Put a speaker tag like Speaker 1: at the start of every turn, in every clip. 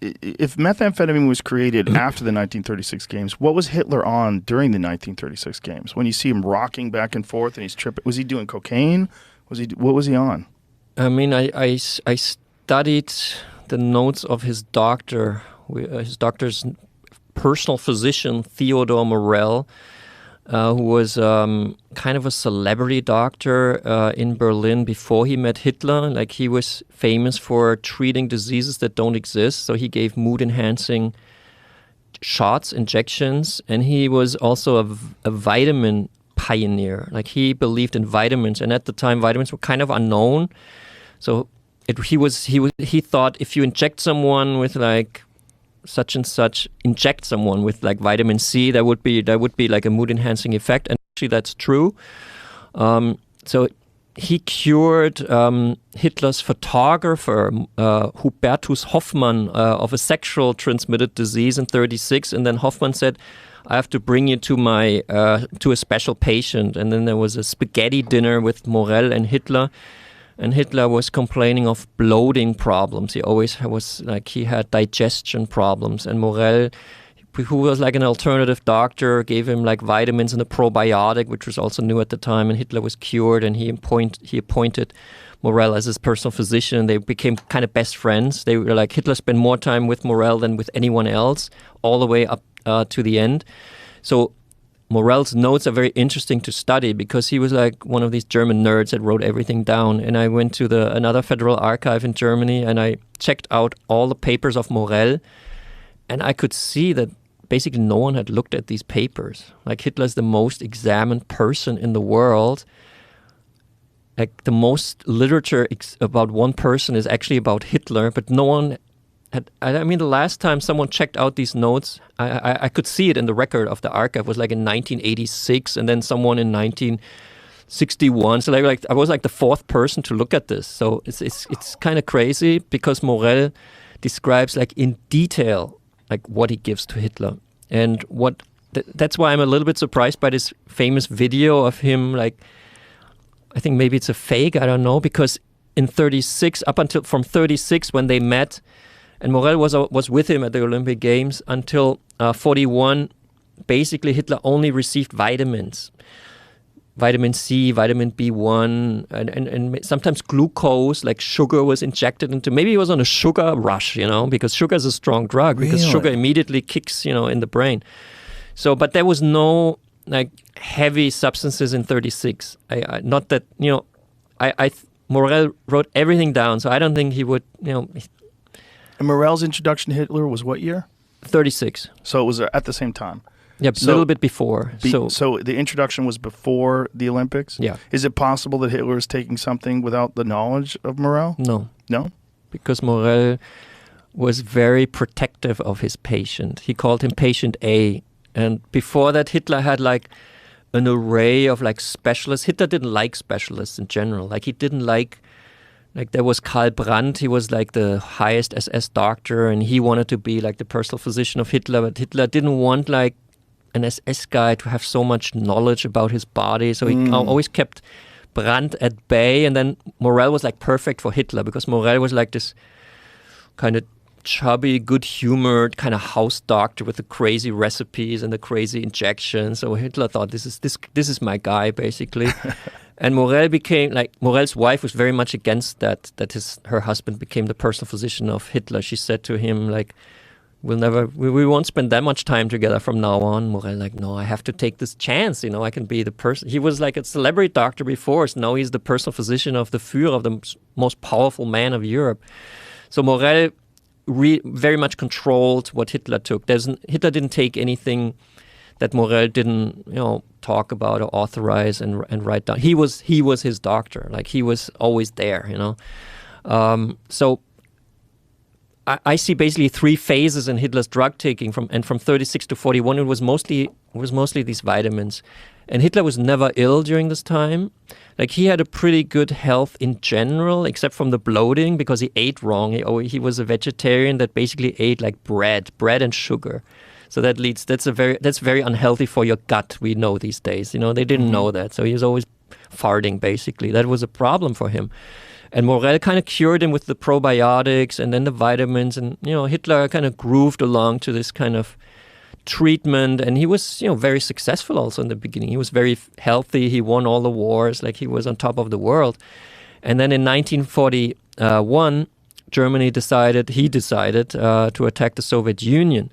Speaker 1: if methamphetamine was created after the 1936 games, what was Hitler on during the 1936 games? When you see him rocking back and forth and he's tripping, was he doing cocaine? What was he on?
Speaker 2: I mean, I studied the notes of his doctor, his doctor's personal physician, Theodor Morell, who was kind of a celebrity doctor in Berlin before he met Hitler. Like, he was famous for treating diseases that don't exist. So he gave mood-enhancing shots, injections, and he was also a vitamin pioneer. Like, he believed in vitamins, and at the time vitamins were kind of unknown. So he thought if you inject someone with like such and such, inject someone with like vitamin C, that would be like a mood enhancing effect, and actually that's true. So he cured Hitler's photographer Hubertus Hoffmann of a sexual transmitted disease in 1936, and then Hoffmann said, I have to bring you to a special patient. And then there was a spaghetti dinner with Morell and Hitler was complaining of bloating problems. He always was like, he had digestion problems, and Morell, who was like an alternative doctor, gave him like vitamins and a probiotic, which was also new at the time, and Hitler was cured, and he appointed Morell as his personal physician. They became kind of best friends. They were like, Hitler spent more time with Morell than with anyone else, all the way up to the end. So Morell's notes are very interesting to study because he was like one of these German nerds that wrote everything down. And I went to another federal archive in Germany, and I checked out all the papers of Morell, and I could see that basically no one had looked at these papers. Like, Hitler's the most examined person in the world. Like, the most literature about one person is actually about Hitler, but no one had. I mean, the last time someone checked out these notes, I could see it in the record of the archive, was like in 1986, and then someone in 1961. So like I was like the fourth person to look at this. So it's kind of crazy because Morell describes like in detail like what he gives to Hitler, and that's why I'm a little bit surprised by this famous video of him. Like, I think maybe it's a fake, I don't know, because in 1936, up until from 1936 when they met, and Morell was with him at the Olympic Games until 1941. Basically, Hitler only received vitamins, vitamin C, vitamin B1, and sometimes glucose, like sugar, was injected into. Maybe he was on a sugar rush, because sugar is a strong drug. Because sugar immediately kicks, in the brain. So, but there was no like heavy substances in 1936. Not that Morell wrote everything down, so I don't think he would,
Speaker 1: And Morell's introduction to Hitler was what year?
Speaker 2: 1936.
Speaker 1: So it was at the same time.
Speaker 2: Yeah, a little bit before.
Speaker 1: So the introduction was before the Olympics?
Speaker 2: Yeah.
Speaker 1: Is it possible that Hitler is taking something without the knowledge of Morell?
Speaker 2: No.
Speaker 1: No?
Speaker 2: Because Morell was very protective of his patient. He called him Patient A. And before that, Hitler had like an array of like specialists. Hitler didn't like specialists in general. Like, he didn't like there was Karl Brandt. He was like the highest SS doctor, and he wanted to be like the personal physician of Hitler. But Hitler didn't want like an SS guy to have so much knowledge about his body. So he always kept Brandt at bay. And then Morell was like perfect for Hitler because Morell was like this kind of chubby, good-humored kind of house doctor with the crazy recipes and the crazy injections. So Hitler thought, this is my guy, basically. And Morell became like, Morell's wife was very much against that her husband became the personal physician of Hitler. She said to him, like, we won't spend that much time together from now on. Morell like, no, I have to take this chance. I can be the person. He was like a celebrity doctor before, so now he's the personal physician of the Führer, of the most powerful man of Europe. So Morell very much controlled what Hitler took. Hitler didn't take anything that Morell didn't, talk about or authorize and write down. He was his doctor. Like, he was always there, So I see basically three phases in Hitler's drug taking from 1936 to 1941. It was mostly these vitamins. And Hitler was never ill during this time. Like, he had a pretty good health in general, except from the bloating, because he ate wrong. He was a vegetarian that basically ate like bread and sugar. So that's very unhealthy for your gut. We know these days. They didn't know that. So he was always farting, basically. That was a problem for him. And Morell kind of cured him with the probiotics and then the vitamins. And, Hitler kind of grooved along to this kind of treatment. And he was, very successful also in the beginning. He was very healthy. He won all the wars. Like, he was on top of the world. And then in 1941, Germany decided to attack the Soviet Union.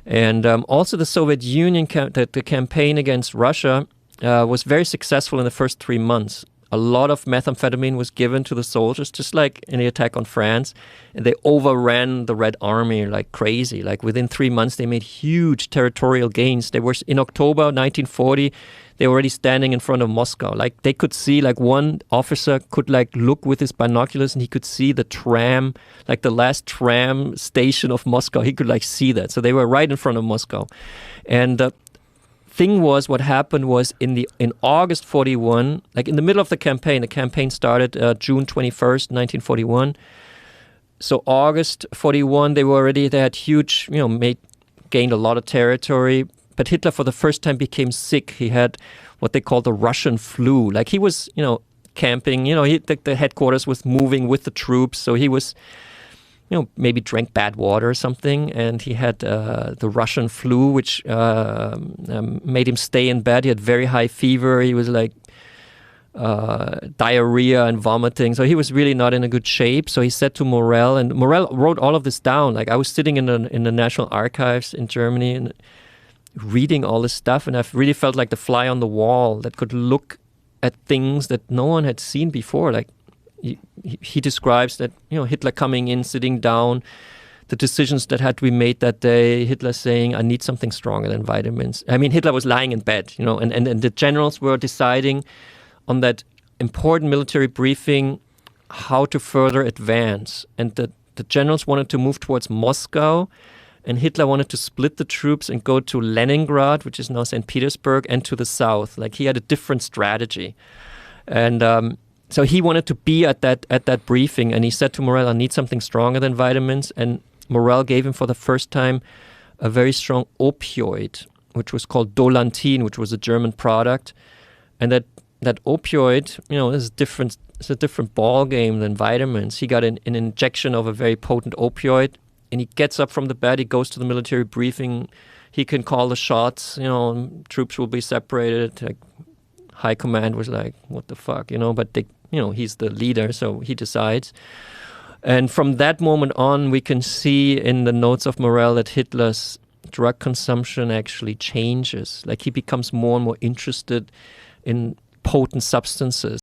Speaker 2: And also the Soviet Union, the campaign against Russia was very successful in the first 3 months. A lot of methamphetamine was given to the soldiers, just like in the attack on France. And they overran the Red Army like crazy. Like within 3 months, they made huge territorial gains. They were in October 1940. They were already standing in front of Moscow. Like they could see, like one officer could like look with his binoculars and he could see the tram, like the last tram station of Moscow. He could like see that. So they were right in front of Moscow. And thing was, what happened was in August 41, like in the middle of the campaign started June 21st, 1941. So August 41, they had huge, gained a lot of territory. But Hitler for the first time became sick. He had what they call the Russian flu. Like he was, camping, the headquarters was moving with the troops. So he was, maybe drank bad water or something, and he had the Russian flu, which made him stay in bed. He had very high fever. He was like diarrhea and vomiting. So he was really not in a good shape. So he said to Morell, and Morell wrote all of this down. Like I was sitting in the National Archives in Germany and reading all this stuff, and I really felt like the fly on the wall that could look at things that no one had seen before. Like he describes that, Hitler coming in, sitting down, the decisions that had to be made that day, Hitler saying, I need something stronger than vitamins. I mean, Hitler was lying in bed, and the generals were deciding on that important military briefing how to further advance. And the generals wanted to move towards Moscow, and Hitler wanted to split the troops and go to Leningrad, which is now St. Petersburg, and to the south. Like he had a different strategy. And so he wanted to be at that briefing, and he said to Morell, I need something stronger than vitamins. And Morell gave him for the first time a very strong opioid, which was called Dolantin, which was a German product. And that opioid, is different. It's a different ball game than vitamins. He got an injection of a very potent opioid. And he gets up from the bed, he goes to the military briefing, he can call the shots, troops will be separated. Like, high command was like, what the fuck, but he's the leader, so he decides. And from that moment on, we can see in the notes of Morell that Hitler's drug consumption actually changes. Like he becomes more and more interested in potent substances.